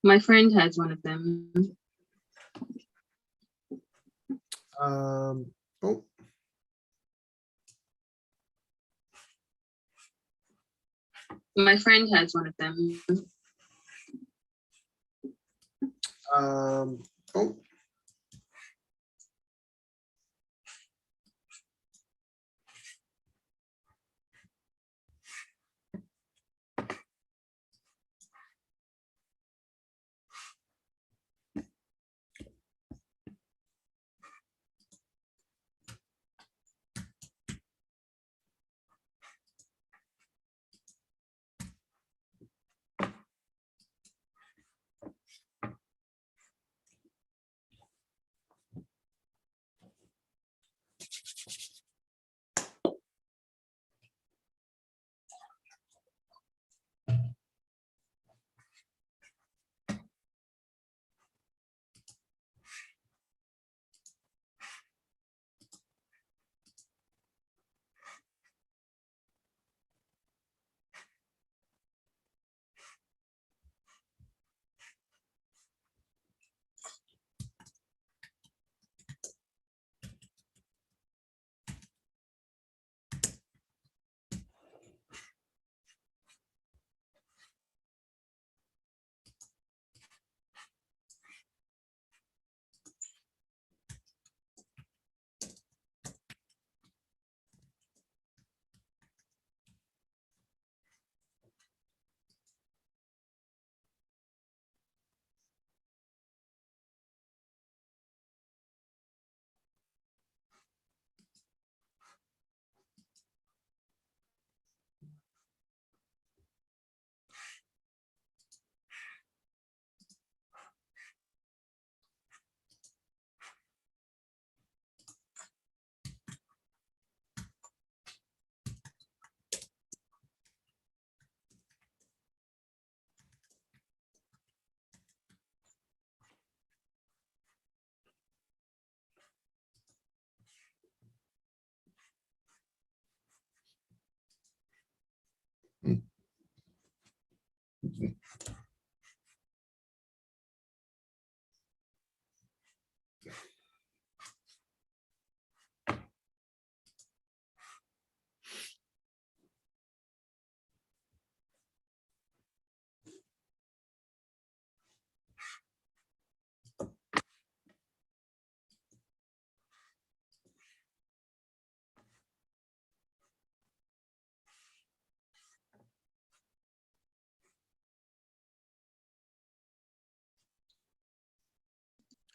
My friend has one of them. Oh, My friend has one of them. oh,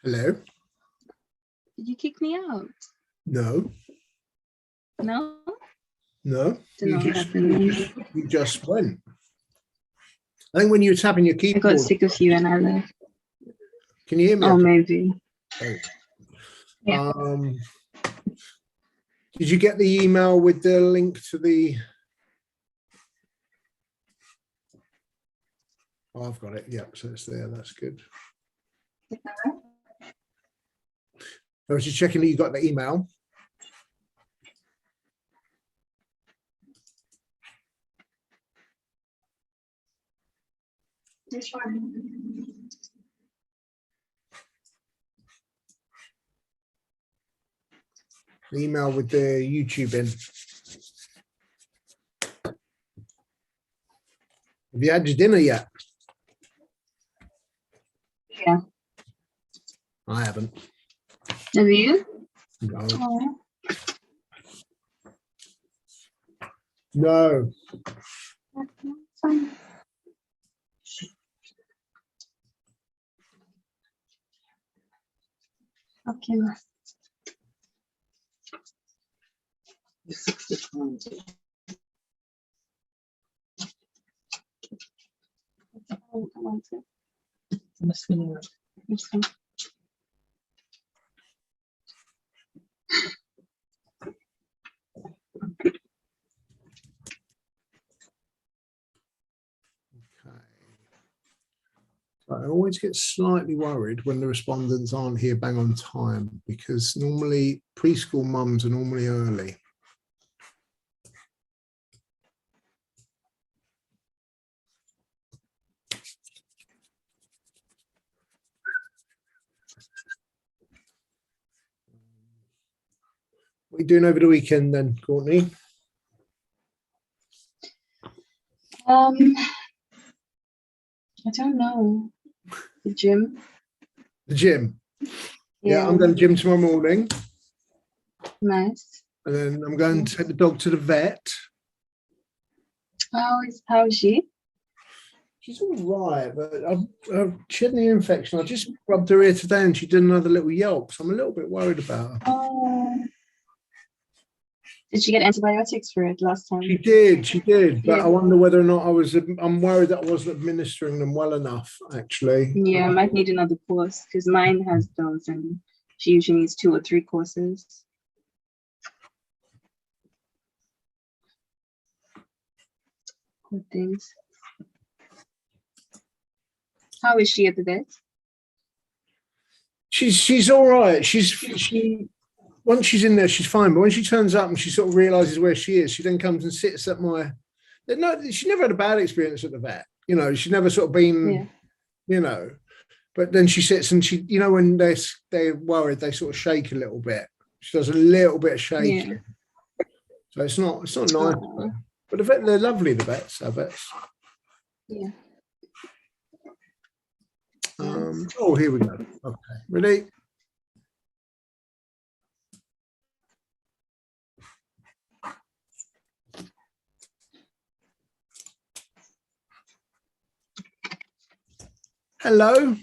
hello. Did you kick me out? No, No? no. Don't know what happened. You just went. I think when you were tapping your I keyboard. got sick of you and I left. Can you hear me? Oh, okay? maybe. Oh. Yeah. Did you get the email with the link to the? Oh, I've got it. Yeah, so it's there. That's good. I was just checking that you got the email. This one. The email with the YouTube in. Have you had your dinner yet? Yeah. I haven't. Have you? No. Oh. No. Okay. I always get slightly worried when the respondents aren't here bang on time, because normally preschool mums are normally early. you doing over the weekend then, Courtney? I don't know. The gym. The gym. Yeah, Yeah, I'm going to the gym tomorrow morning. nice. And then I'm going to take the dog to the vet. How is she? She's all right, but she had an ear infection. I just rubbed her ear today and she did another little yelp. So I'm a little bit worried about her. Oh, did she get antibiotics for it last time? She did. But Yeah. I wonder whether or not I'm worried that I wasn't administering them well enough, actually. Yeah, I might need another course because mine has those and she usually needs 2 or 3 courses. Good things. How is she at the vet? She's all right. Once she's in there, she's fine. But when she turns up and she sort of realizes where she is, she then comes and sits at my. No, she never had a bad experience at the vet. You know, she's never sort of been. Yeah. You know, but then she sits and she, you know, when they're worried, they sort of shake a little bit. She does a little bit of shaking. Yeah. So it's not nice. Oh. But the vet, they're lovely. The vets, our vets. Yeah. Oh, here we go. Okay, ready? Hello.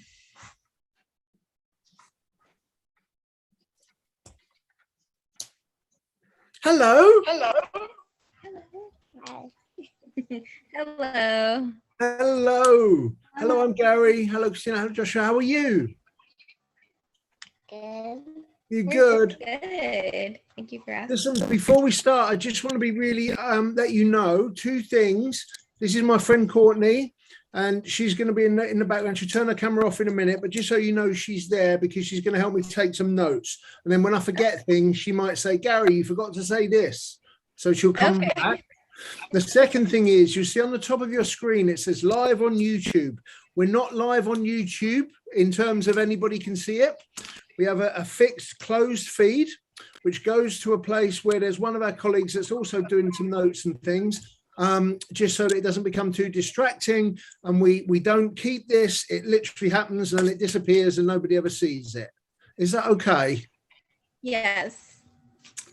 Hello. Hello. Hello. Hello. Hello, I'm Gary. Hello, Christina. Hello, Joshua. How are you? Good. You good? Good. Thank you for asking. Listen, before we start, I just want to be really let you know 2 things. This is my friend Courtney, and she's going to be in the background. She'll turn her camera off in a minute, but just so you know, she's there because she's going to help me take some notes. And then when I forget things, she might say, Gary, you forgot to say this. So she'll come back. The second thing is, you see on the top of your screen, it says live on YouTube. We're not live on YouTube in terms of anybody can see it. We have a fixed closed feed, which goes to a place where there's one of our colleagues that's also doing some notes and things, just so that it doesn't become too distracting. And we don't keep this. It literally happens and it disappears and nobody ever sees it. Is that okay? Yes.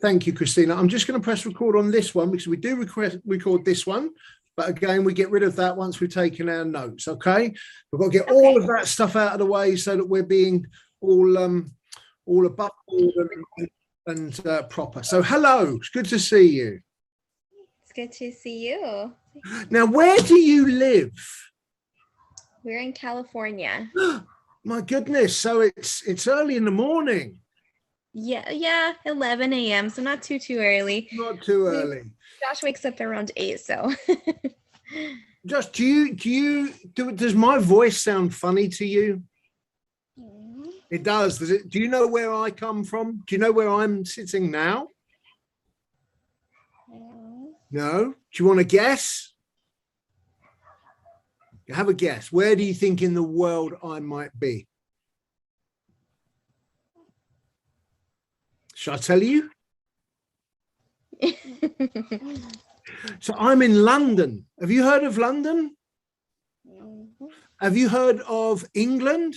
Thank you, Christina. I'm just going to press record on this one because we do record this one. But again, we get rid of that once we've taken our notes, okay? We've got to get all of that stuff out of the way so that we're being all above board and proper. So hello, it's good to see you. It's good to see you. Now, where do you live? We're in California. My goodness, so it's early in the morning. Yeah, 11 a.m. So not too early. Not too early. Josh wakes up around 8, so. Just does my voice sound funny to you? It does. Does it? Do you know where I come from? Do you know where I'm sitting now? No? Do you want to guess? Have a guess. Where do you think in the world I might be? Shall I tell you? So I'm in London. Have you heard of London? Have you heard of England?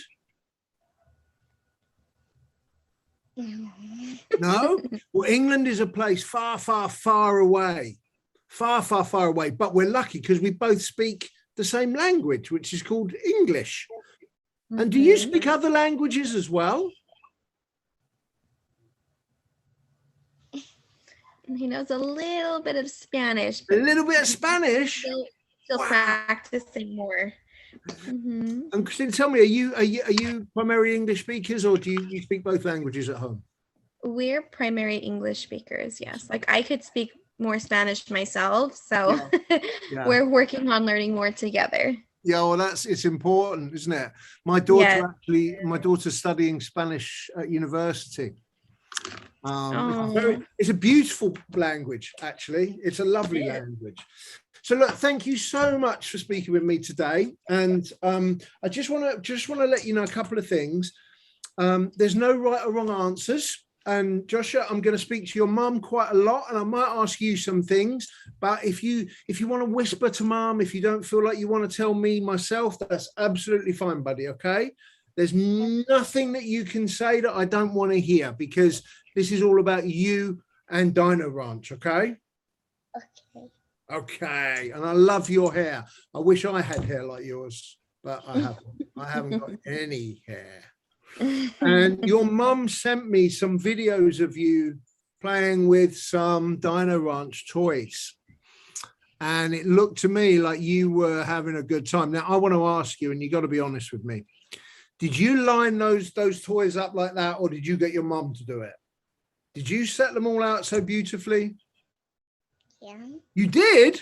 No? Well, England is a place far, far, far away. Far, far, far away. But we're lucky because we both speak the same language, which is called English. And do you speak other languages as well? He knows a little bit of Spanish. A little bit of Spanish? Still practicing more. And Christine, tell me, are you primary English speakers, or do you speak both languages at home? We're primary English speakers, yes. Like I could speak more Spanish myself, so Yeah. we're working on learning more together. Yeah, well, it's important, isn't it? My daughter's studying Spanish at university. It's a beautiful language, actually. It's a lovely language. So look, thank you so much for speaking with me today. And I just want to let you know a couple of things. There's no right or wrong answers. and Joshua, I'm going to speak to your mum quite a lot, and I might ask you some things. But if you want to whisper to mum, if you don't feel like you want to tell me myself, that's absolutely fine, buddy. Okay. There's nothing that you can say that I don't want to hear, because this is all about you and Dino Ranch. Okay. Okay. Okay. And I love your hair. I wish I had hair like yours, but I haven't. I haven't got any hair. And your mum sent me some videos of you playing with some Dino Ranch toys. And it looked to me like you were having a good time. Now, I want to ask you, and you got to be honest with me. Did you line those toys up like that, or did you get your mum to do it? Did you set them all out so beautifully? Yeah. You did?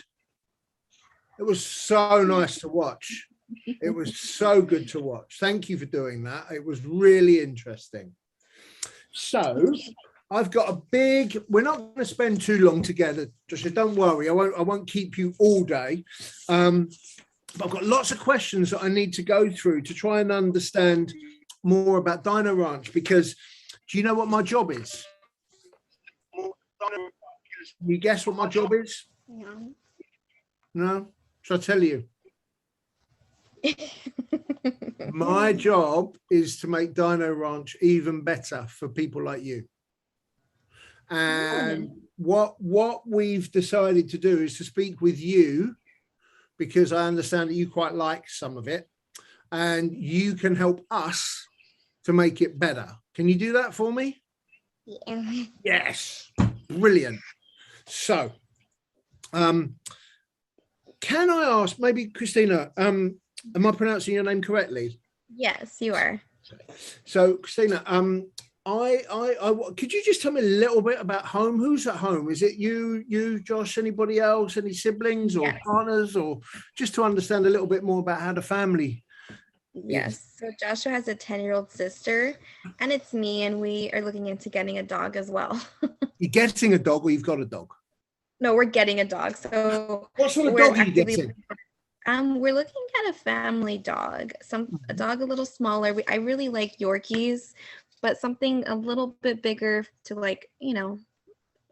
It was so nice to watch. It was so good to watch. Thank you for doing that. It was really interesting. So I've got a big, we're not going to spend too long together, Joshua, don't worry. I won't keep you all day. But I've got lots of questions that I need to go through to try and understand more about Dino Ranch, because do you know what my job is? Can you guess what my job is? No. No? Shall I tell you? My job is to make Dino Ranch even better for people like you. And what we've decided to do is to speak with you, because I understand that you quite like some of it, and you can help us to make it better. Can you do that for me? Yeah. Yes. Brilliant. So, can I ask, maybe Christina, am I pronouncing your name correctly? Yes, you are. So, Christina, could you just tell me a little bit about home? Who's at home? Is it you, Josh, anybody else, any siblings or Yes. partners, or just to understand a little bit more about how the family? Yes. So Joshua has a 10-year-old sister, and it's me, and we are looking into getting a dog as well. You're getting a dog, or you've got a dog? No, we're getting a dog. So What sort of we're dog are you actively getting? we're looking at a family dog, a dog a little smaller. I really like Yorkies, but something a little bit bigger to, like,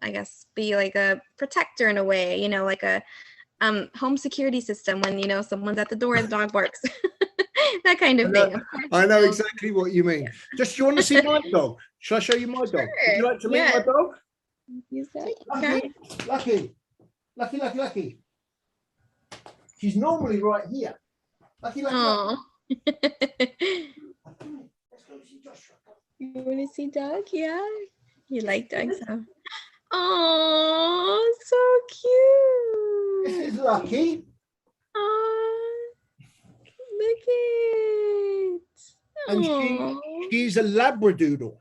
I guess be like a protector in a way, like a home security system when, someone's at the door, the dog barks. That kind of thing. Of course, I know exactly what you mean. Just, do you want to see my dog? Shall I show you my dog? Would you like to meet Yeah. my dog? You said, Lucky, Lucky. She's normally right here. Lucky. Oh. Let's go see Joshua. You want to see Doug? Yeah. You like dogs, huh? Oh, so This cute. is Lucky. Oh, look it. And she's a Labradoodle.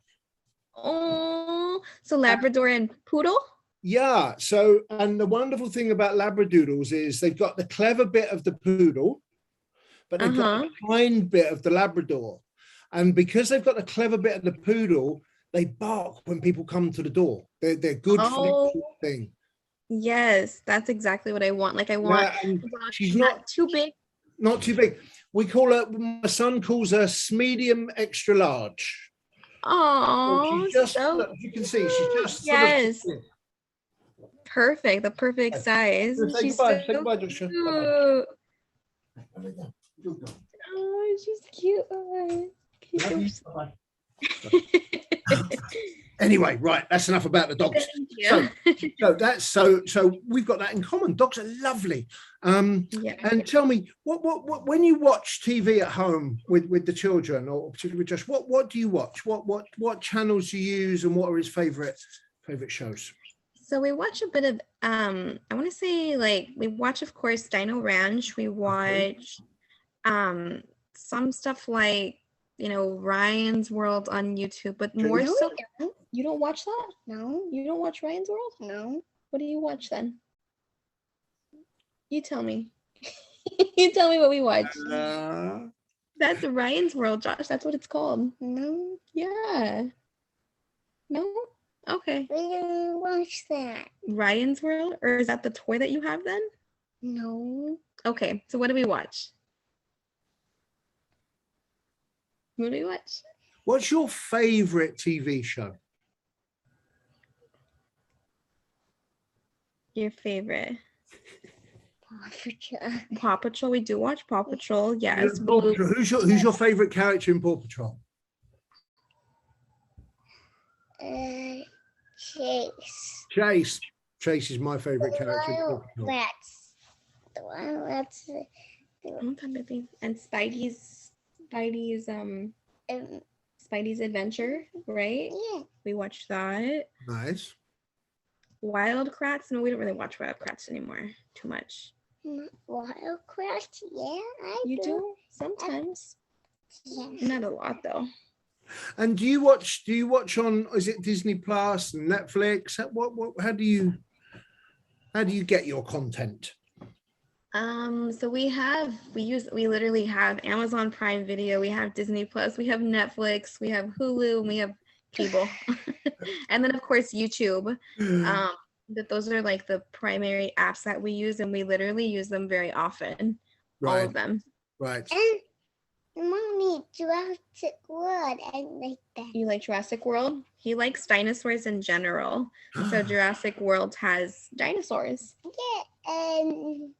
Oh, so Labrador and Poodle? Yeah. So, and the wonderful thing about Labradoodles is they've got the clever bit of the poodle, but they've got the kind bit of the Labrador. And because they've got the clever bit of the poodle, they bark when people come to the door. They're good for that thing. Yes, that's exactly what I want. Like, I want she's not too big. Not too big. We call her, my son calls her medium extra large. Oh, she's just, so you can see, she's just yes. sort of, Perfect, the perfect size. Say She's goodbye, so say goodbye, Joshua. cute. Oh, she's cute. Oh, Anyway, right, that's enough about the dogs. So we've got that in common. Dogs are lovely. Yeah. And tell me, what when you watch TV at home with the children, or particularly with Josh, what do you watch? What channels do you use, and what are his favorite shows? So we watch a bit of I want to say, like, we watch, of course, Dino Ranch. We watch some stuff like, Ryan's World on YouTube, but more so. You don't watch that? No. You don't watch Ryan's World? No. What do you watch then? You tell me. You tell me what we watch. That's Ryan's World, Josh. That's what it's called. No. Yeah. No? Okay. We didn't watch that. Ryan's World? Or is that the toy that you have then? No. Okay. So what do we watch? What do we watch? What's your favorite TV show? Your favorite? Paw Patrol. Paw Patrol. We do watch Paw Patrol. Yes. Paw Patrol. Who's your favorite character in Paw Patrol? Chase. Chase. Chase is my favorite The character in Paw wild Patrol. rats. The wild rats. Oh, that maybe. And Spidey's Um, Spidey's Adventure, right? yeah. We watched that. Nice. Wild Kratts. No, we don't really watch Wild Kratts anymore. Too much. Wild Kratts. Yeah, I You do sometimes. Yeah. Not a lot though. And do you watch on, is it Disney Plus and Netflix? How do you get your content? So we literally have Amazon Prime Video, we have Disney Plus, we have Netflix, we have Hulu, and we have cable. And then of course YouTube. That those are like the primary apps that we use, and we literally use them very often. All Right, of them. right. And Mommy, Jurassic World. I like that. You like Jurassic World? He likes dinosaurs in general. So Jurassic World has dinosaurs. Yeah, and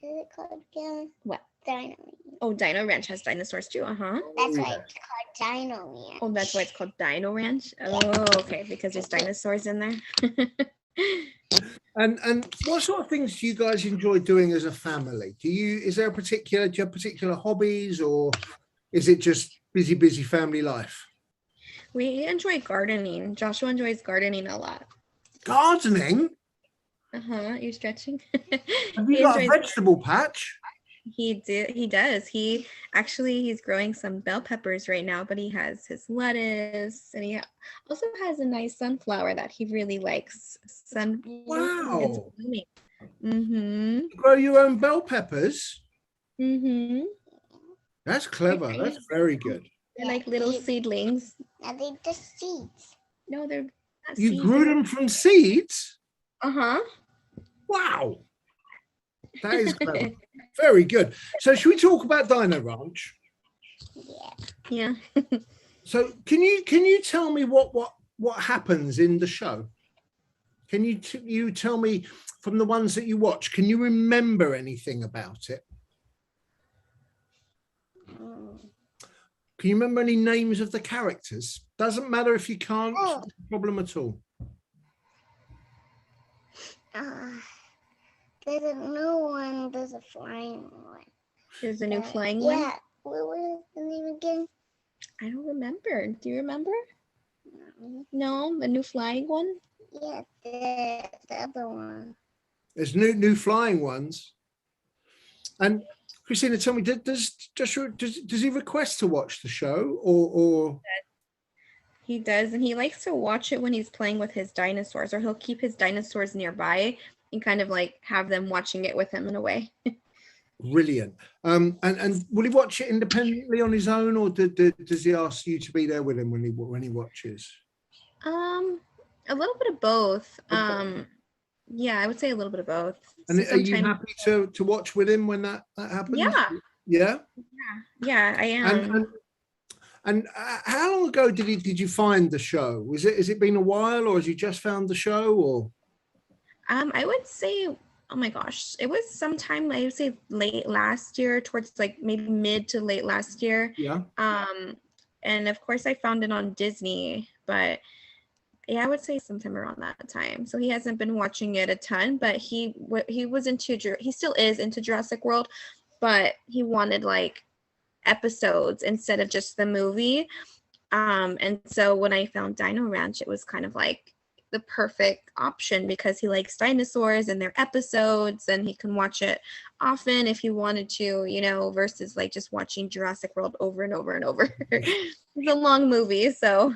is it called again? What? Dino. Oh, Dino Ranch has dinosaurs too. Uh-huh. That's Oh, why yeah. it's called Dino Man. Oh, that's why it's called Dino Ranch. Oh, okay, because there's dinosaurs in there. And what sort of things do you guys enjoy doing as a family? Do you have particular hobbies, or is it just busy family life? We enjoy gardening. Joshua enjoys gardening a lot. Gardening? Uh-huh. You stretching? Have He you got a enjoys- vegetable patch? He does. He's growing some bell peppers right now, but he has his lettuce, and he also has a nice sunflower that he really likes. Wow. Mm-hmm. You grow your own bell peppers? Mm-hmm. That's clever. That's very good. They're like little seedlings. Now they just seeds. No, they're not You seeds. grew them from seeds? Uh-huh. Wow. That is clever. Very good. So should we talk about Dino Ranch? Yeah. Yeah. So can you tell me what happens in the show? Can you tell me from the ones that you watch? Can you remember anything about it? Can you remember any names of the characters? Doesn't matter if you can't. Oh. No problem at all. There's a new one. There's a flying one. There's a new flying one. Yeah. What was the name again? I don't remember. Do you remember? No. No, the new flying one? Yeah, the other one. There's new flying ones. And Christina, tell me, does Joshua does he request to watch the show or? He does, and he likes to watch it when he's playing with his dinosaurs, or he'll keep his dinosaurs nearby and kind of like have them watching it with him in a way. Brilliant. And will he watch it independently on his own, or does he ask you to be there with him when he watches? A little bit of both. Yeah, I would say a little bit of both. And So are you sometimes- happy to watch with him when that happens? Yeah. Yeah. Yeah, I am. And how long ago did you find the show? Has it been a while, or has you just found the show, or? I would say, oh my gosh, it was sometime, I would say late last year, towards like maybe mid to late last year. Yeah. And of course I found it on Disney, but yeah, I would say sometime around that time. So he hasn't been watching it a ton, but he still is into Jurassic World, but he wanted like episodes instead of just the movie. And so when I found Dino Ranch, it was kind of like the perfect option because he likes dinosaurs and their episodes, and he can watch it often if he wanted to, versus like just watching Jurassic World over and over and over. It's a long movie, so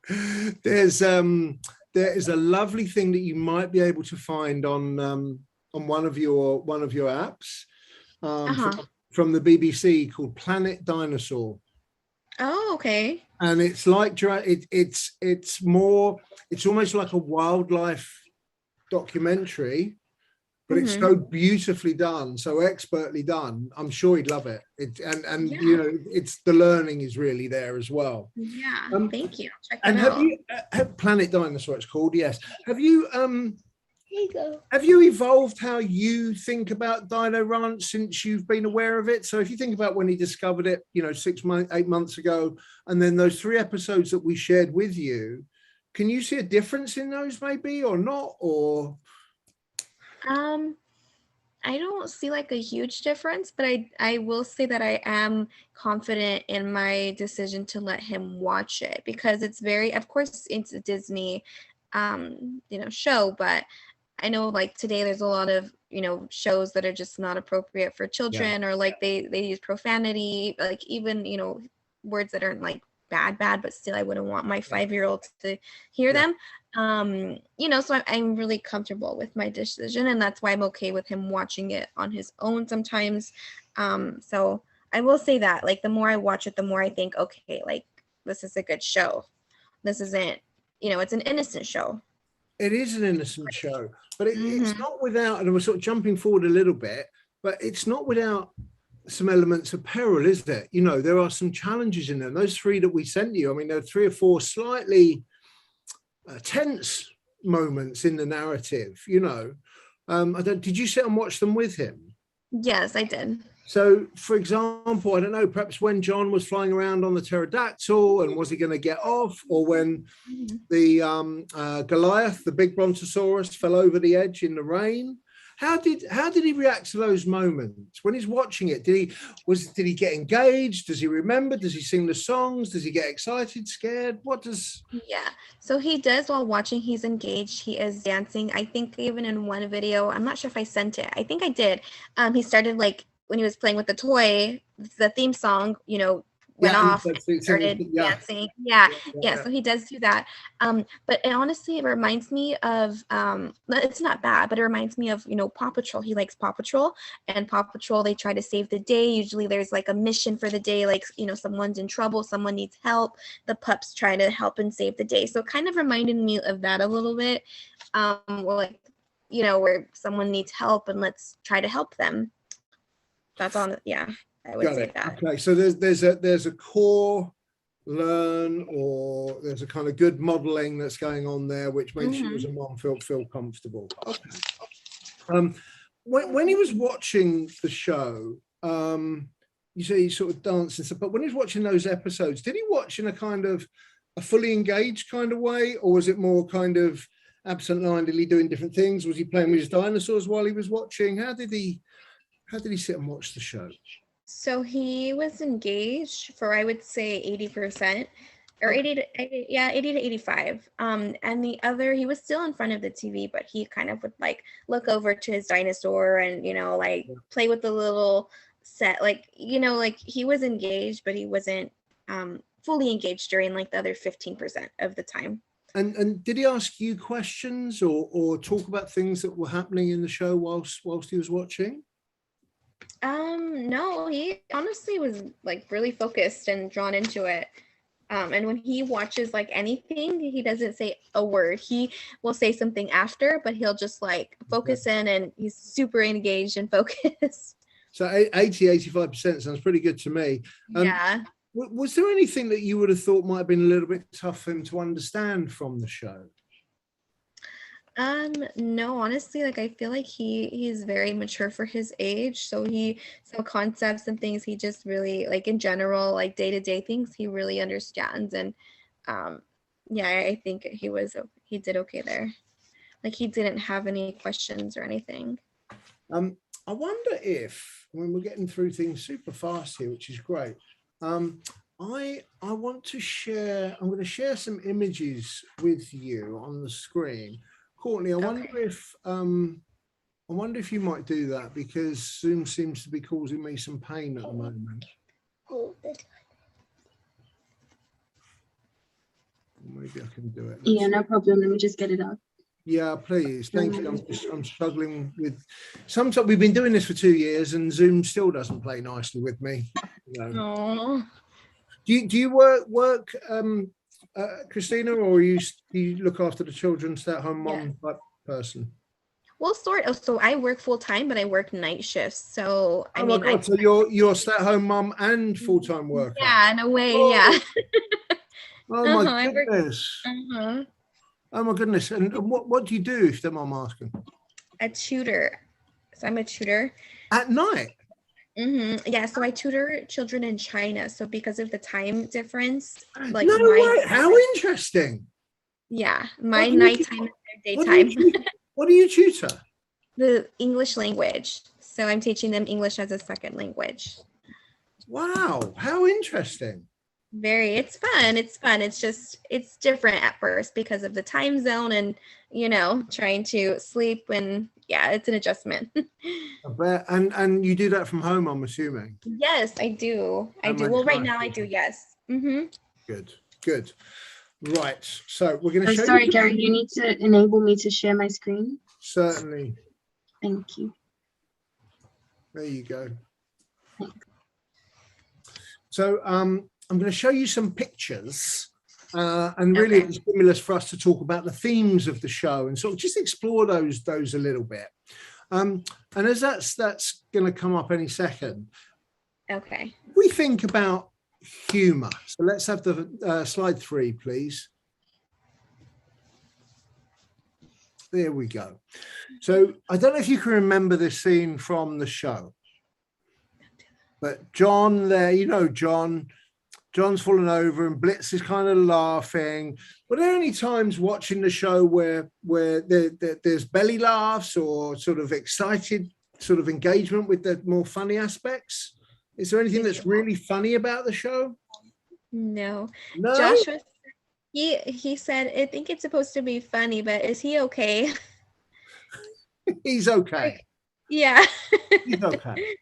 There is a lovely thing that you might be able to find on one of your apps from the BBC called Planet Dinosaur. oh, okay. And it's like it's almost like a wildlife documentary, but it's so beautifully done, so expertly done. I'm sure he'd love it. And you know, it's the learning is really there as well. Yeah, thank you. Check And it have out. you Planet Dinosaur? It's called. Yes. Have you Here you go. have you evolved how you think about Dino Ranch since you've been aware of it? So if you think about when he discovered it, you know, 8 months ago, and then those 3 episodes that we shared with you, can you see a difference in those maybe or not? Or I don't see like a huge difference, but I will say that I am confident in my decision to let him watch it, because it's very, of course it's a Disney you know, show, but I know like today there's a lot of, you know, shows that are just not appropriate for children, or like they use profanity, like even, you know, words that aren't like bad, but still I wouldn't want my 5-year-old to hear them. You know, so I'm really comfortable with my decision, and that's why I'm okay with him watching it on his own sometimes. So I will say that, like, the more I watch it, the more I think, okay, like, this is a good show. This isn't, you know, it's an innocent show. it is an innocent show, but it's not without, and we're sort of jumping forward a little bit, but it's not without some elements of peril, is there? You know, there are some challenges in there. Those 3 that we sent you, I mean, there are 3 or 4 slightly tense moments in the narrative, you know. Did you sit and watch them with him? Yes, I did. So, for example, I don't know, perhaps when John was flying around on the pterodactyl, and was he going to get off, or when the Goliath, the big brontosaurus, fell over the edge in the rain? How did he react to those moments when he's watching it? Did he get engaged? Does he remember? Does he sing the songs? Does he get excited, scared? What does? Yeah, so he does while watching. He's engaged. He is dancing. I think even in one video, I'm not sure if I sent it. I think I did. He started, like, when he was playing with the toy, the theme song, you know, went off and started dancing. Yeah. So he does do that. But honestly, it reminds me of, it's not bad, but it reminds me of, you know, Paw Patrol. He likes Paw Patrol, and Paw Patrol, they try to save the day. Usually there's like a mission for the day, like, you know, someone's in trouble, someone needs help, the pups try to help and save the day. So it kind of reminded me of that a little bit. Well, like, you know, where someone needs help and let's try to help them. That's on, yeah. I would say that. Okay, so there's a core learn, or there's a kind of good modeling that's going on there, which makes you as a mom feel comfortable. Okay. When he was watching the show, you say he sort of danced and stuff, but when he was watching those episodes, did he watch in a kind of a fully engaged kind of way, or was it more kind of absent-mindedly doing different things? Was he playing with his dinosaurs while he was watching? How did he sit and watch the show? So he was engaged for, I would say, 80%, or 80 to 85. And the other, he was still in front of the TV, but he kind of would like look over to his dinosaur and, you know, like play with the little set, like, you know, like he was engaged, but he wasn't fully engaged during like the other 15% of the time. And did he ask you questions or talk about things that were happening in the show whilst he was watching? No, he honestly was like really focused and drawn into it. And when he watches like anything, he doesn't say a word. He will say something after, but he'll just like focus in, and he's super engaged and focused. So 85% sounds pretty good to me. Yeah. Was there anything that you would have thought might have been a little bit tough for him to understand from the show? No, honestly, like I feel like he's very mature for his age. So some concepts and things he just really, like, in general, like day-to-day things, he really understands. And yeah, I think he did okay there. Like he didn't have any questions or anything. I wonder if, when we're getting through things super fast here, which is great. I want to share, I'm going to share some images with you on the screen. Courtney, I wonder if you might do that, because Zoom seems to be causing me some pain at the moment. Maybe I can do it. Yeah, no problem. Let me just get it up. Yeah, please. Thank you. I'm struggling with. Sometimes we've been doing this for 2 years, and Zoom still doesn't play nicely with me. You know. Do you work? Christina, or do you look after the children, stay-at-home mom type person? Well, sort of. So I work full time, but I work night shifts. So I Oh my mean, I God. So you're a stay-at-home mum and full-time worker. yeah, in a way, yeah. Oh, oh my I work. goodness. Uh-huh. Oh my goodness. And what do you do if I'm asking? A tutor. So I'm a tutor. At night? Yeah, so I tutor children in China. So because of the time difference, like No my way. How interesting. yeah, my What do you- nighttime is their What do you daytime. tutor? What do you tutor? The English language. So I'm teaching them English as a second language. Wow. How interesting. It's fun. It's fun. It's different at first because of the time zone and, trying to sleep and yeah, it's an adjustment. I bet. And you do that from home, I'm assuming. Yes, I do. I do. much Well, right nice. now I do, yes. Good. Good. Right. So we're going to Oh, show sorry, you. Gary, you need to enable me to share my screen. Certainly. Thank you. There you go. So I'm going to show you some pictures and really Okay. it's stimulus for us to talk about the themes of the show and sort of just explore those a little bit. And as that's going to come up any second, Okay. we think about humor. So let's have the slide 3, please. There we go. So I don't know if you can remember this scene from the show, but John there, John's fallen over and Blitz is kind of laughing. Were there any times watching the show where there's belly laughs or sort of excited sort of engagement with the more funny aspects? Is there anything that's really funny about the show? No. No. Joshua, he said, I think it's supposed to be funny, but is he okay? He's okay. Yeah. He's okay.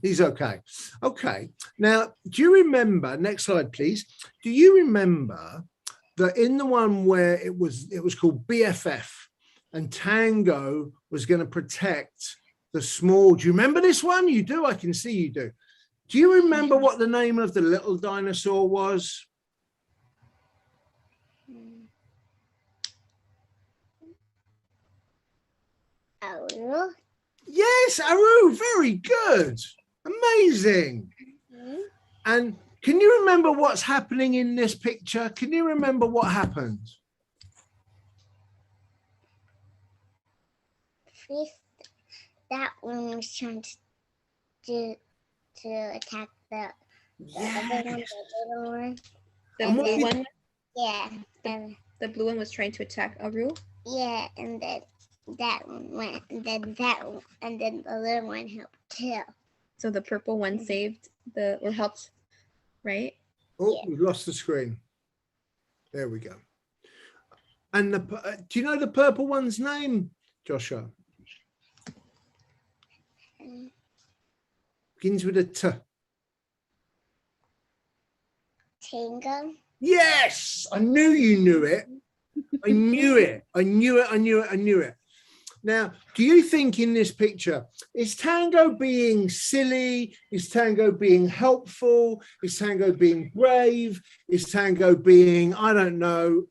He's okay. Okay. Now, do you remember, next slide, please. Do you remember that in the one where it was called BFF and Tango was going to protect the small, do you remember this one? You do, I can see you do. Do you remember what the name of the little dinosaur was? Aru. Yes, Aru, very good. Amazing. And can you remember what's happening in this picture? Can you remember what happened? First, that one was trying to attack the other one, Yes. the little one. The And what blue did- one, Yeah, and the blue one was trying to attack Aru. yeah, and then that one went, and then that one, and then the little one helped too. So the purple one saved or helped, right? Oh, Yeah. we've lost the screen. There we go. And do you know the purple one's name, Joshua? Begins with a T. Tango. Yes, I knew you knew it. I knew it. I knew it. I knew it. I knew it. Now, do you think in this picture, is Tango being silly? Is Tango being helpful? Is Tango being brave? Is Tango being, I don't know,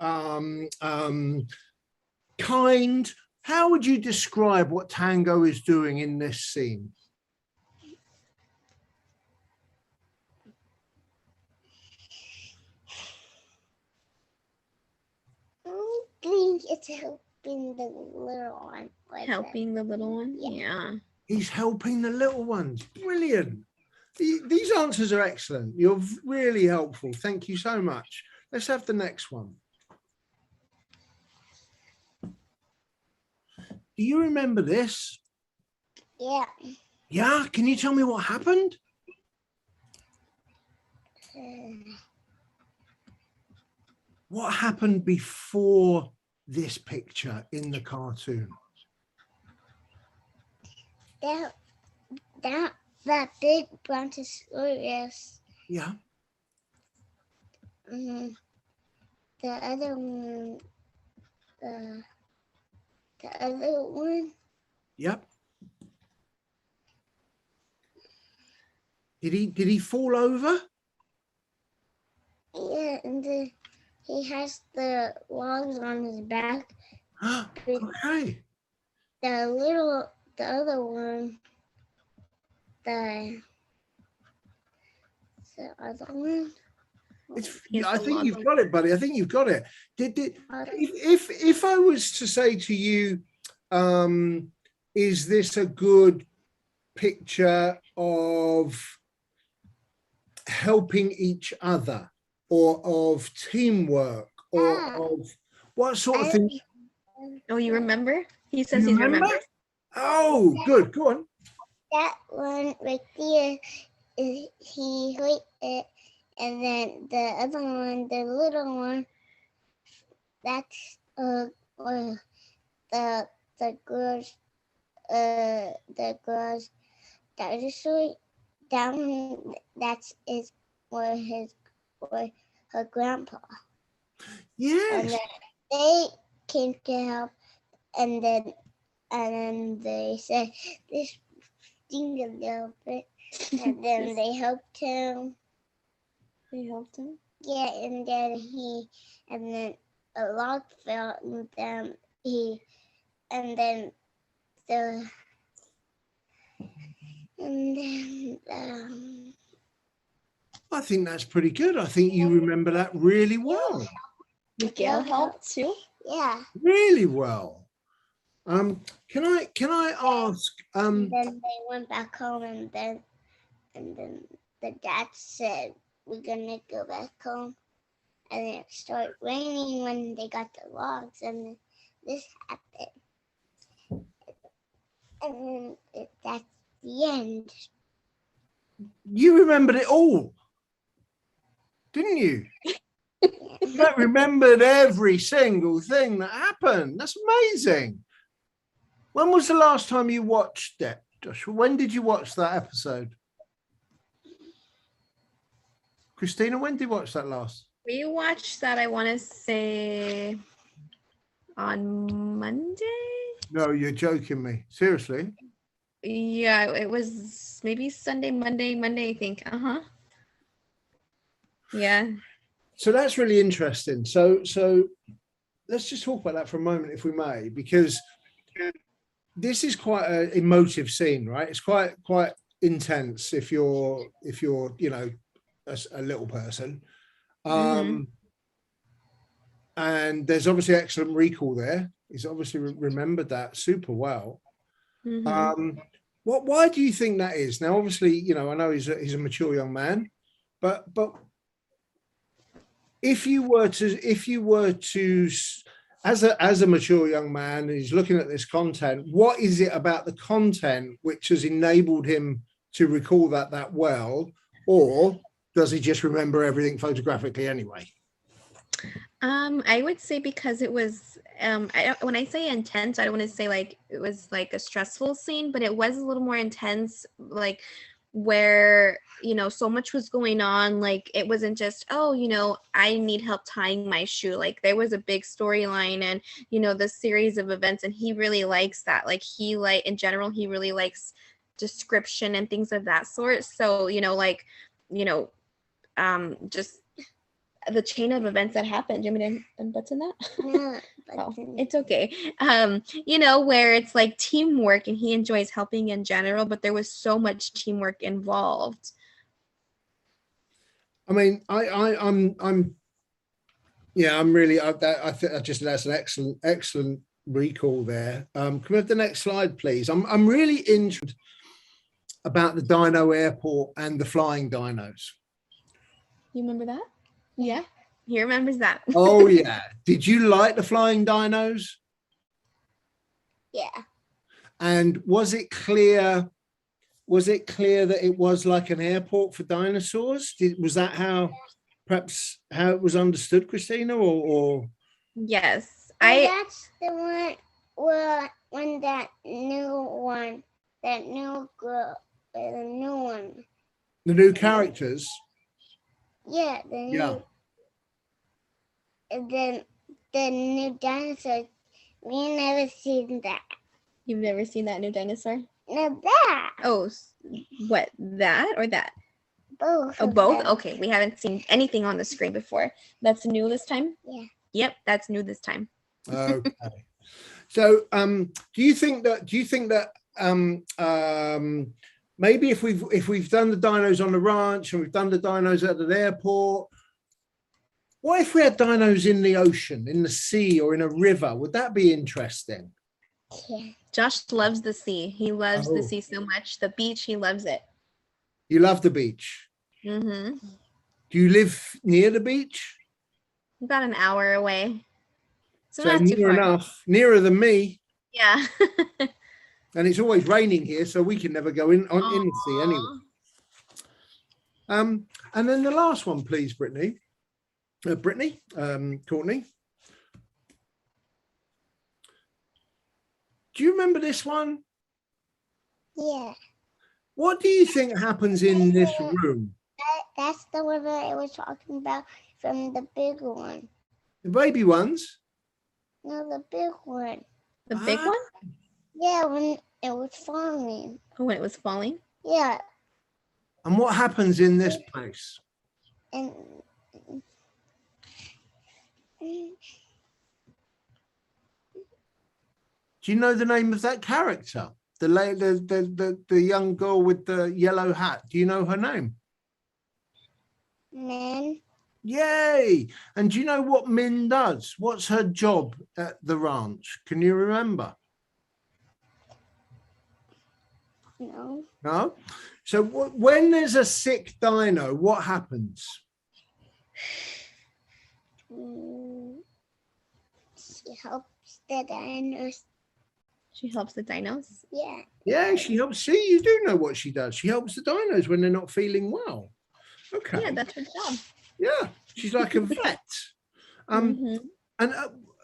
kind? How would you describe what Tango is doing in this scene? I think it's helping the little one. with it. Helping the little one. Yeah. Yeah. He's helping the little ones. Brilliant. These answers are excellent. You're really helpful. Thank you so much. Let's have the next one. Do you remember this? Yeah. Yeah. Can you tell me what happened? What happened before this picture in the cartoon? That big brontosaurus. Yeah. The other one. The other one. Yep. Did he fall over? Yeah, and he has the logs on his back. Okay. the other one, the other one. Yes, I the think long you've one. got it, buddy. I think you've got it. If I was to say to you, is this a good picture of helping each other, or of teamwork, or Ah. of what sort of thing? Oh, you remember? He says You he remember? remembers. Oh, good. Go on. That one right there is he hurt it, and then the other one, the little one, that's or the girl's dinosaur. That one, that's is for her grandpa, and Yes. then they came to help, and then they said this sting a little bit, and then they helped him. They helped him. Yeah, and then a log fell, and then the and then I think that's pretty good. I think you remember that really well. Miguel helped too. yeah, Really well. Can I ask? and then they went back home, and then the dad said we're gonna go back home, and it started raining when they got the logs, and then this happened, and then that's the end. You remembered it all, didn't you? You remembered every single thing that happened. That's amazing. When was the last time you watched it, Joshua? When did you watch that episode? Christina, when did you watch that last? We watched that, I want to say, on Monday. No, you're joking me. Seriously? Yeah, it was maybe Sunday, Monday, I think. Yeah. So that's really interesting. So let's just talk about that for a moment, if we may, because this is quite an emotive scene, right? It's quite intense if you're you know a little person. And there's obviously excellent recall there. He's obviously remembered that super well. Why do you think that is? Now, obviously, you know, I know he's a mature young man, but if you were to as a mature young man, he's looking at this content, what is it about the content which has enabled him to recall that well, or does he just remember everything photographically anyway? I would say because it was when I say intense, I don't want to say like it was like a stressful scene, but it was a little more intense, like where, you know, so much was going on. Like it wasn't just, oh, you know, I need help tying my shoe. Like there was a big storyline and, you know, the series of events, and he really likes that. Like in general, he really likes description and things of that sort. So, you know, like, you know, just the chain of events that happened. Do you want me to unbutton that? No, Oh, it's okay. You know, where it's like teamwork, and he enjoys helping in general, but there was so much teamwork involved. I mean, I'm really. I think that's an excellent recall there. Can we have the next slide, please? I'm really interested about the Dino Airport and the flying dinos. You remember that? Yeah, he remembers that. Oh yeah. Did you like the flying dinos? Yeah. And was it clear that it was like an airport for dinosaurs? Was that perhaps how it was understood, Christina, or? Yes, That's the one when that new girl, the new one. The new characters? Yeah, the new. Yeah. And then the new dinosaur. We never seen that. You've never seen that new dinosaur? No, that. Oh, what, that or that? Both. Oh, of both? them. Okay, we haven't seen anything on the screen before. That's new this time? Yeah. Yep, that's new this time. Okay. So, do you think that maybe if we've done the dinos on the ranch and we've done the dinos at the airport, what if we had dinos in the ocean, in the sea, or in a river? Would that be interesting? Yeah. Josh loves the sea. He loves the Oh. sea so much. The beach, he loves it. You love the beach. Mm-hmm. Do you live near the beach? About an hour away. So, So not too near far. enough, nearer than me. Yeah. And it's always raining here, so we can never go in the sea anyway. Aw. And then the last one, please, Brittany. Courtney. Do you remember this one? Yeah. What do you think happens in this room? That's the one that I was talking about from the big one. The baby ones? No, the big one. The big Ah. one? Yeah, when it was falling. Oh, when it was falling? Yeah. And what happens in this place? And Do you know the name of that character? The young girl with the yellow hat. Do you know her name? then Yay! And do you know what Min does? What's her job at the ranch? Can you remember? no. No? So when there's a sick dino, what happens? She helps the dinos. She helps the dinos. Yeah. Yeah, she helps. See, you do know what she does. She helps the dinos when they're not feeling well. Okay. Yeah, that's her job. Yeah, she's like a vet. Mhm. And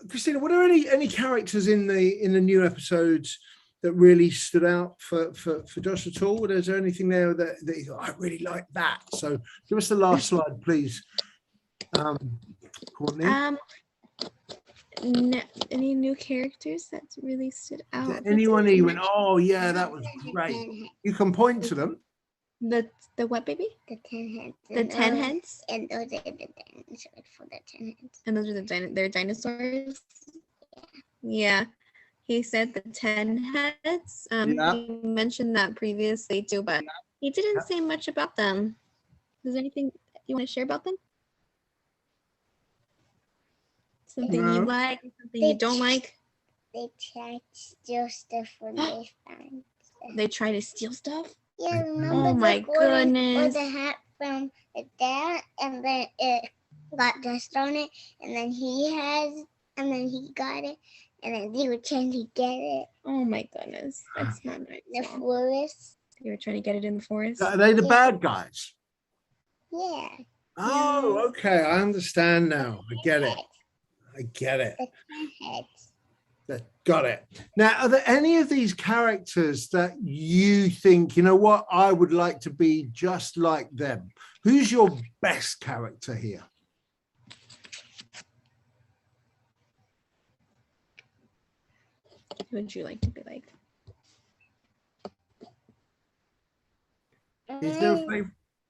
Christina, were there any characters in the new episodes that really stood out for Josh at all? Was there anything there that you thought, I really like that? So give us the last slide, please. Courtney. Any new characters that really stood out? Did anyone even? Oh yeah, that was great. You can point to them. The what, baby? The 10 heads. The 10 heads? And those are the dinosaurs for the 10 heads. And those are they're dinosaurs? Yeah. He said the 10 heads. Yeah. He mentioned that previously too, but he didn't say much about them. Is there anything you want to share about them? Something No. you like, something you don't like? They try to steal stuff when they find stuff. They try to steal stuff? Yeah, remember Oh my the one goodness. with the hat from the dad, and then it got dust on it, and then he got it, and then they were trying to get it Oh my goodness. That's not nice. in the Mom. forest. You were trying to get it in the forest? Are they the bad guys? Yeah. Oh, okay. I understand now. I get it. I get it. The 10 heads. Got it. Now, are there any of these characters that you think, you know what, I would like to be just like them? Who's your best character here? Who would you like to be like?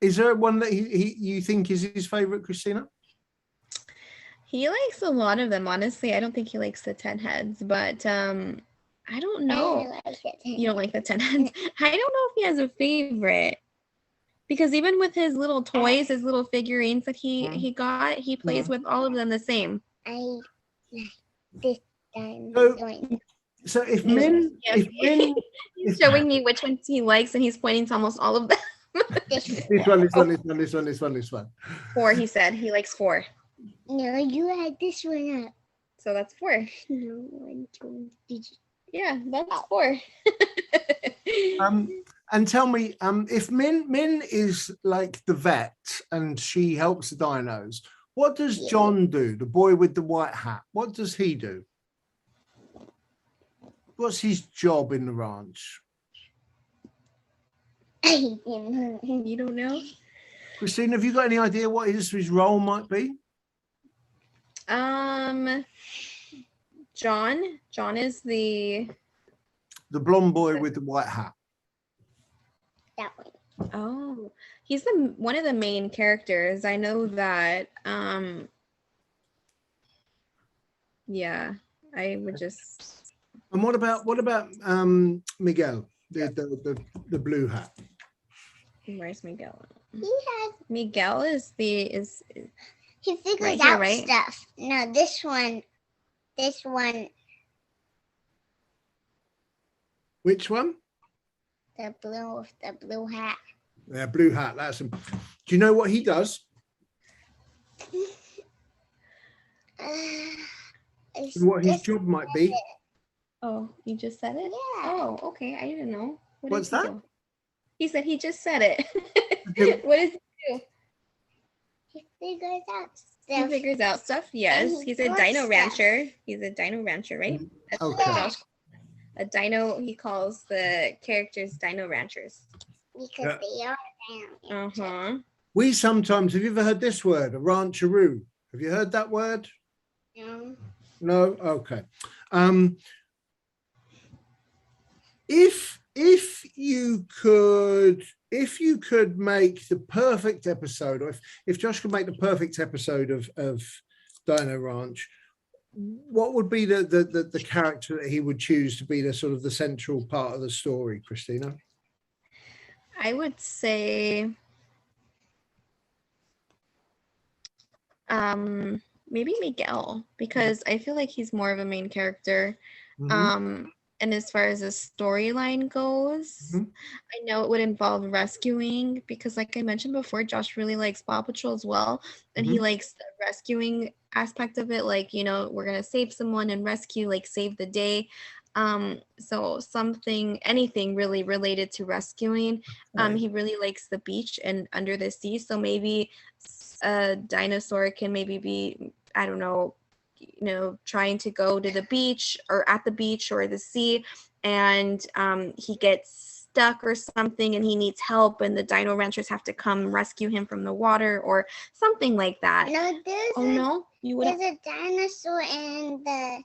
Is there one that you think is his favorite, Christina? He likes a lot of them, honestly. I don't think he likes the 10 heads, but I don't know. I like it. You don't like the 10 heads? I don't know if he has a favorite. Because even with his little toys, his little figurines that he got, he plays with all of them the same. I like this dinosaur. So if Min, Yes. if Min, He's showing me which ones he likes, and he's pointing to almost all of them. this one. 4, he said. He likes 4. No, you had this one up. So that's 4. No, 1, 2, 3. Yeah, that's 4. And tell me, if Min is like the vet and she helps the dinos, what does John do? The boy with the white hat. What does he do? What's his job in the ranch? You don't know? Christine, have you got any idea what his role might be? John is the blonde boy with the white hat. That one. Oh, he's one of the main characters. I know that. Yeah, I would just And what about Miguel, the blue hat? Where's Miguel? He has. Miguel is He figures Right here, out right? stuff. No, this one. This one. Which one? The blue with the blue hat. Yeah, blue hat. That's him. Do you know what he does? It's What his just- job might be? oh, you just said it? Yeah. Oh, okay. I didn't know. What What's does he that? do? He said he just said it. Okay. What does he do? He figures out He stuff. figures out stuff. Yes, he he's a collects dino stuff. rancher. He's a dino rancher, right? That's what Okay. Josh. A dino. He calls the characters dino ranchers. Because Yeah. they are down. Uh-huh. We sometimes, have you ever heard this word, a rancheroo? Have you heard that word? No. No? Okay. If you could make the perfect episode, or if Josh could make the perfect episode of Dino Ranch, what would be the character that he would choose to be the sort of the central part of the story, Christina? I would say maybe Miguel, because I feel like he's more of a main character. Mhm. And as far as the storyline goes, Mhm. I know it would involve rescuing, because like I mentioned before, Josh really likes Paw Patrol as well, and he likes the rescuing aspect of it, like, you know, we're gonna save someone and rescue, like save the day. So anything really related to rescuing. Okay. He really likes the beach and under the sea, so maybe a dinosaur can maybe be, I don't know, you know, trying to go to the beach or at the beach or the sea, and he gets stuck or something and he needs help, and the dino ranchers have to come rescue him from the water or something like that. No, there's Oh no, you would. there's a dinosaur in the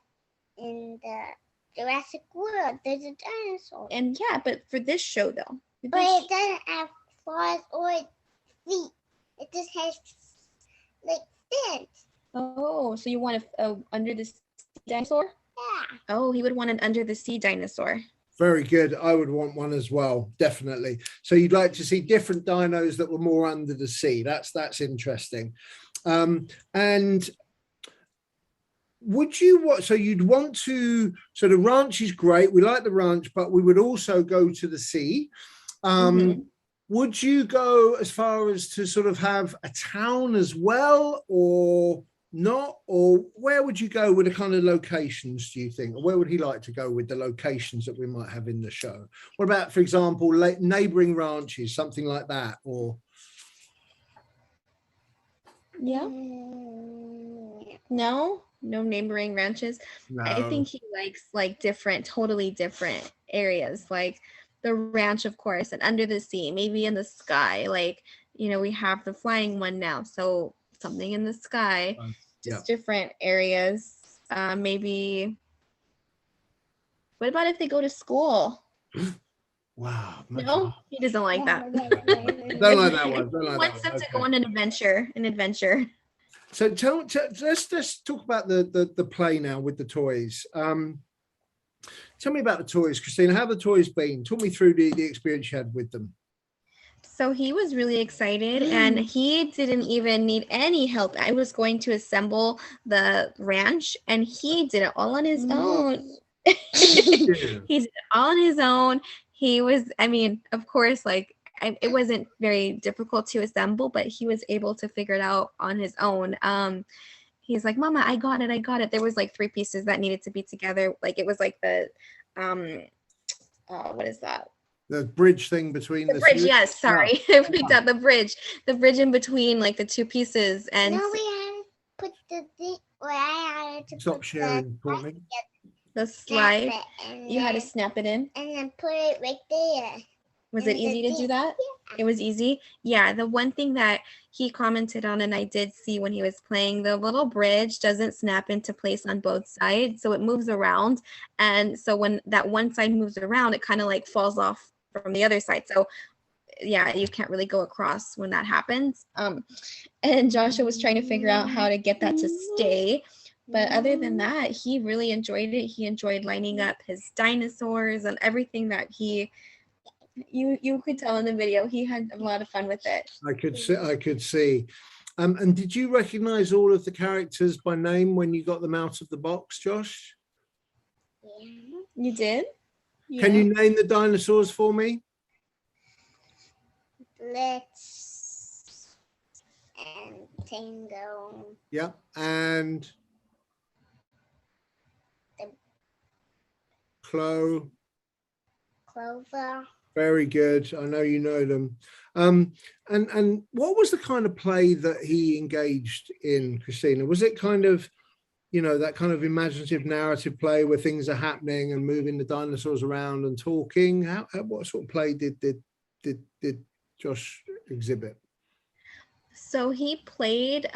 Jurassic World. There's a dinosaur. And yeah, but for this show though, for But this- it doesn't have claws or feet. It just has like fins. oh, so you want a under the sea dinosaur? Yeah. Oh, he would want an under the sea dinosaur. Very good. I would want one as well, definitely. So you'd like to see different dinos that were more under the sea. That's interesting. And would you what? So you'd want to. So the ranch is great. We like the ranch, but we would also go to the sea. Mhm. Would you go as far as to sort of have a town as well, or not? Or where would you go with the kind of locations, do you think? Or where would he like to go with the locations that we might have in the show? What about, for example, neighboring ranches, something like that? Or Yeah. Mm, No neighboring ranches. no? I think he likes like totally different areas, like the ranch, of course, and under the sea, maybe in the sky. Like, you know, we have the flying one now, so something in the sky, just different areas. Maybe. What about if they go to school? Wow. No, he doesn't like that. Don't like that one. Don't He like wants that them one. to Okay. go on an adventure. So let's talk about the play now with the toys. Tell me about the toys, Christina. How have the toys been? Talk me through the experience you had with them. So he was really excited and he didn't even need any help. I was going to assemble the ranch and he did it all on his own. He did it all on his own. He was, I mean, of course, like it wasn't very difficult to assemble, but he was able to figure it out on his own. He's like, Mama, I got it. There was like 3 pieces that needed to be together. Like it was like the, what is that? The bridge thing between The bridge, yes, sorry. I picked out the bridge in between like the 2 pieces. And no, we had to put the thing. Well, I had to Stop put sharing, Courtney. the snap slide, it and you had to then- snap it in. and then put it right there. Was it And easy to the do that? It was easy. Yeah, the one thing that he commented on, and I did see when he was playing, the little bridge doesn't snap into place on both sides, so it moves around. And so when that one side moves around, it kind of like falls off from the other side. So yeah, you can't really go across when that happens. And Joshua was trying to figure out how to get that to stay. But other than that, he really enjoyed it. He enjoyed lining up his dinosaurs and everything that you could tell in the video. He had a lot of fun with it. I could see. And did you recognize all of the characters by name when you got them out of the box, Josh? Yeah. You did? Can Yeah. you name the dinosaurs for me? Blitz and Tango. Yeah. And The- Chloe. Clover. Very good. I know you know them. And what was the kind of play that he engaged in, Christina? Was it kind of, that kind of imaginative narrative play where things are happening and moving the dinosaurs around and talking? What sort of play did Josh exhibit? So he played,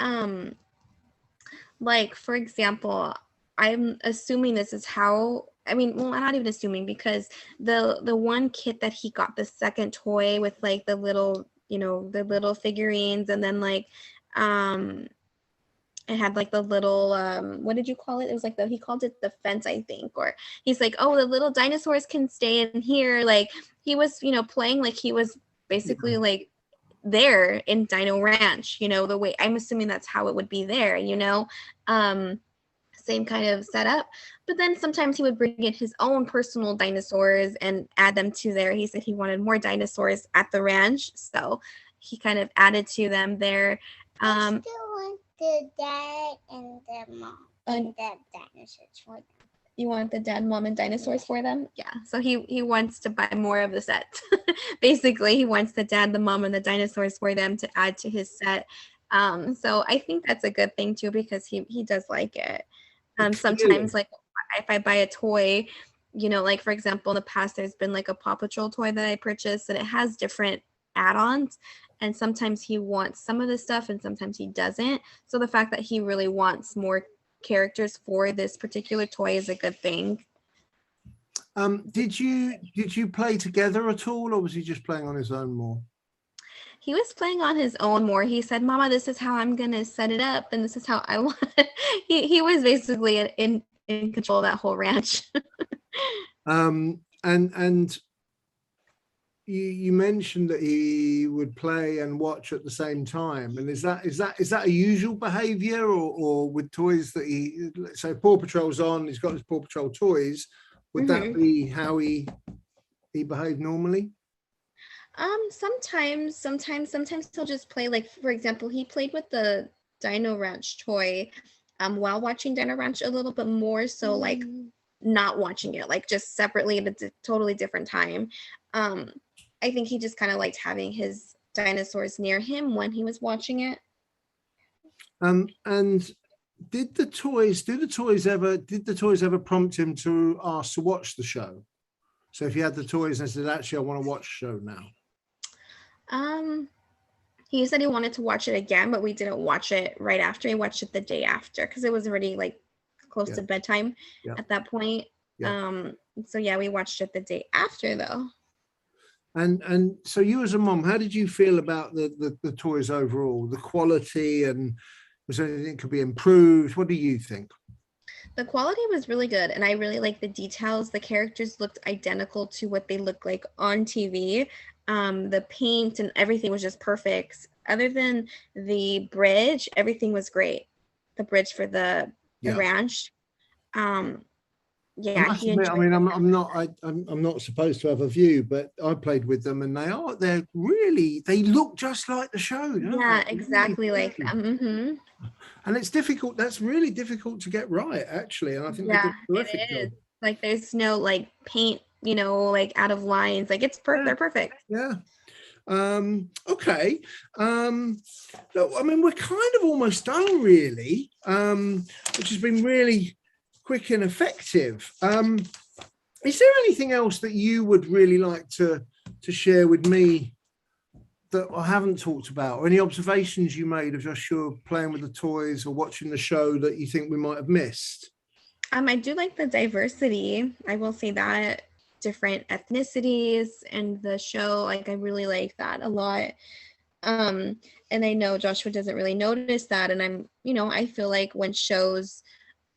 like, for example, I'm assuming this is how, I mean, well, I'm not even assuming, because the one kit that he got, the second toy with like the little, the little figurines, and then like, it had like the little, what did you call it? It was like he called it the fence, I think, or he's like, oh, the little dinosaurs can stay in here. Like he was, playing like he was basically like there in Dino Ranch, the way, I'm assuming that's how it would be there, same kind of setup. But then sometimes he would bring in his own personal dinosaurs and add them to there. He said he wanted more dinosaurs at the ranch, so he kind of added to them there. I still want the dad and the mom and the dinosaurs for them. You want the dad, mom, and dinosaurs for them? Yeah. So he wants to buy more of the set. Basically, he wants the dad, the mom, and the dinosaurs for them to add to his set. So I think that's a good thing too, because he does like it. Sometimes, like if I buy a toy, like for example, in the past there's been like a Paw Patrol toy that I purchased, and it has different add-ons, and sometimes he wants some of the stuff and sometimes he doesn't. So the fact that he really wants more characters for this particular toy is a good thing. Did you play together at all, or was he just playing on his own more? He was playing on his own more. He said, Mama, this is how I'm gonna set it up, and this is how I want it. He was basically in control of that whole ranch. And you mentioned that he would play and watch at the same time, and is that a usual behavior, or with toys that he, so Paw Patrol's on, he's got his Paw Patrol toys, would that be how he behaved normally? Sometimes he'll just play, like for example, he played with the Dino Ranch toy while watching Dino Ranch a little bit more, so like not watching it, like just separately at a totally different time. I think he just kind of liked having his dinosaurs near him when he was watching it. And did the toys ever prompt him to ask to watch the show? So if you had the toys and said, actually, I want to watch the show now. He said he wanted to watch it again, but we didn't watch it right after. He watched it the day after because it was already like close to bedtime at that point. So yeah, we watched it the day after though. And so you as a mom, how did you feel about the toys overall, the quality, and was there anything that could be improved? What do you think? The quality was really good, and I really like the details. The characters looked identical to what they look like on TV. The paint and everything was just perfect. Other than the bridge, everything was great. The bridge for the ranch. Yeah, I mean, I'm not supposed to have a view, but I played with them, and they look just like the show. Yeah, exactly like them. And it's difficult. That's really difficult to get right, actually. And I think they did a terrific job. Like there's no like paint, like out of lines. Like it's perfect. They're perfect. Yeah. Okay. Look, I mean, we're kind of almost done, really, which has been really quick and effective. Is there anything else that you would really like to share with me that I haven't talked about, or any observations you made of Joshua playing with the toys or watching the show that you think we might have missed? I do like the diversity. I will say that different ethnicities in the show. Like I really like that a lot. And I know Joshua doesn't really notice that. And I feel like when shows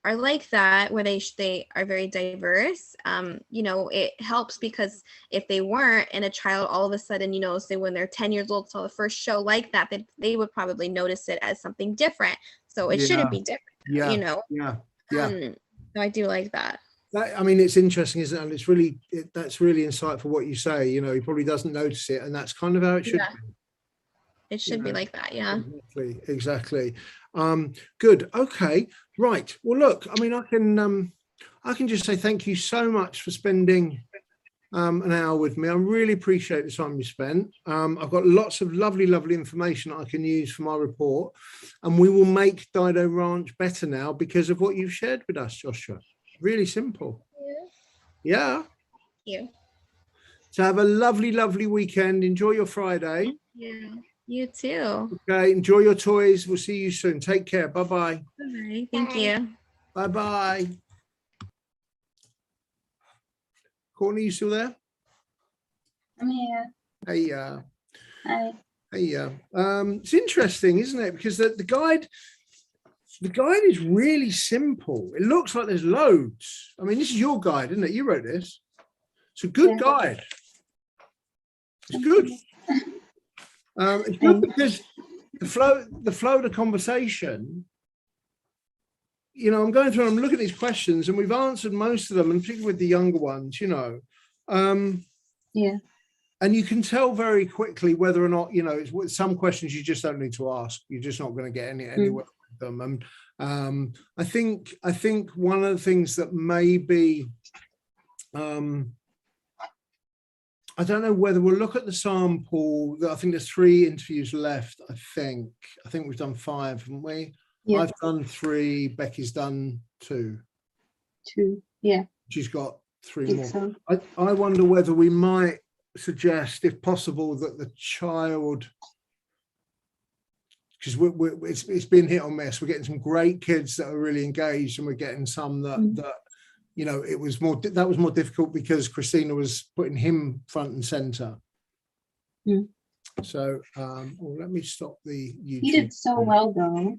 are like that, where they are very diverse, you know, it helps because if they weren't, and a child all of a sudden, you know, say when they're 10 years old saw the first show like that, they would probably notice it as something different. So it Yeah. shouldn't be different, Yeah. you know. Yeah. Yeah. So I do like that. I mean, it's interesting, isn't it? And it's really, that's really insightful what you say. You know, he probably doesn't notice it, and that's kind of how it should Yeah. be. It should be know. like that. Yeah. Exactly. Good. Okay. Right. Well, look, I mean, I can just say thank you so much for spending an hour with me. I really appreciate the time you spent. I've got lots of lovely information I can use for my report, and we will make Dido Ranch better now because of what you've shared with us, Joshua. Really simple. Yeah. Thank you. So have a lovely weekend. Enjoy your Friday. Yeah. You too. Okay. Enjoy your toys. We'll see you soon. Take care. Bye-bye. Bye. Thank Bye. you. Bye-bye. Courtney, you still there? I'm here. Hey, Hi. it's interesting, isn't it? Because the guide is really simple. It looks like there's loads. I mean, this is your guide, isn't it? You wrote this. It's a good Yeah. guide. It's good. It's good because the flow of the conversation, you know, I'm going through and I'm looking at these questions and we've answered most of them, and particularly with the younger ones, you know. Yeah. And you can tell very quickly whether or not, you know, it's with some questions you just don't need to ask. You're just not going to get anywhere with them. And I think one of the things that maybe, I don't know whether we'll look at the sample. I think there's 3 interviews left. I think we've done 5, haven't we? Yeah. I've done 3. Becky's done 2. 2. Yeah. She's got 3 Think more. so. I wonder whether we might suggest, if possible, that the child, because it's been hit or miss. We're getting some great kids that are really engaged, and we're getting some that you know, that was more difficult because Christina was putting him front and center. So well, let me stop the YouTube. He did so well though.